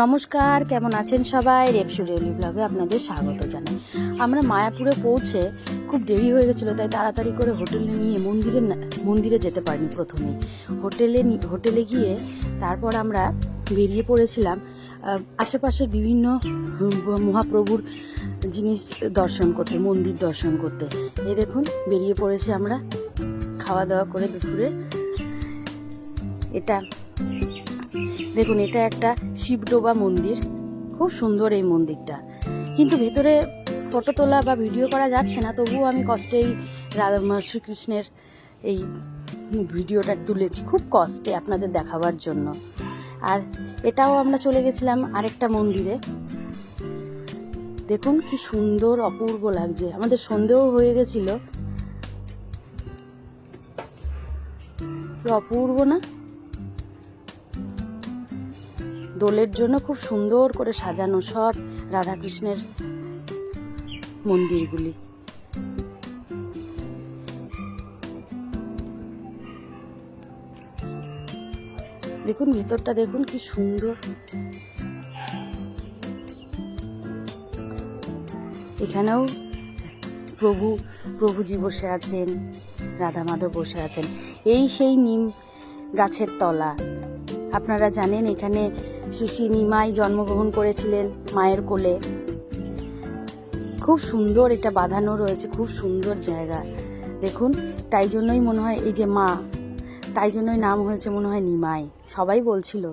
নমস্কার, কেমন আছেন সবাই? রেপসু রেলি ব্লগে আপনাদের স্বাগত জানাই। আমরা মায়াপুরে পৌঁছে খুব দেরি হয়ে গেছিলো, তাই তাড়াতাড়ি করে হোটেলে নিয়ে মন্দিরে যেতে পারিনি। প্রথমে হোটেলে গিয়ে তারপর আমরা বেরিয়ে পড়েছিলাম আশেপাশের বিভিন্ন মহাপ্রভুর জিনিস দর্শন করতে, মন্দির দর্শন করতে। এই দেখুন, বেরিয়ে পড়েছি আমরা খাওয়া দাওয়া করে দুপুরে। এটা দেখুন, এটা একটা শিবডোবা মন্দির, খুব সুন্দর এই মন্দিরটা। কিন্তু ভেতরে ফটো তোলা বা ভিডিও করা যাচ্ছে না, তবুও আমি কষ্টেই শ্রীকৃষ্ণের এই ভিডিওটা তুলেছি, খুব কষ্টে আপনাদের দেখাবার জন্য। আর এটাও আমরা চলে গেছিলাম আরেকটা মন্দিরে। দেখুন কি সুন্দর, অপূর্ব লাগছে। আমাদের সন্ধেও হয়ে গেছিল, কি অপূর্ব না? দোলের জন্য খুব সুন্দর করে সাজানো সব রাধাকৃষ্ণের মন্দিরগুলি। দেখুন ভিতরটা, দেখুন কি সুন্দর। এখানেও প্রভুজি বসে আছেন, রাধা মাধব বসে আছেন। এই সেই নিম গাছের তলা। আপনারা জানেন এখানে শ্রী শ্রী নিমাই জন্মগ্রহণ করেছিলেন মায়ের কোলে। খুব সুন্দর, এটা বাঁধানো রয়েছে, খুব সুন্দর জায়গা। দেখুন, তাই জন্যই মনে হয় এই যে মা, তাই জন্যই নাম হয়েছে মনে হয় নিমাই, সবাই বলছিল।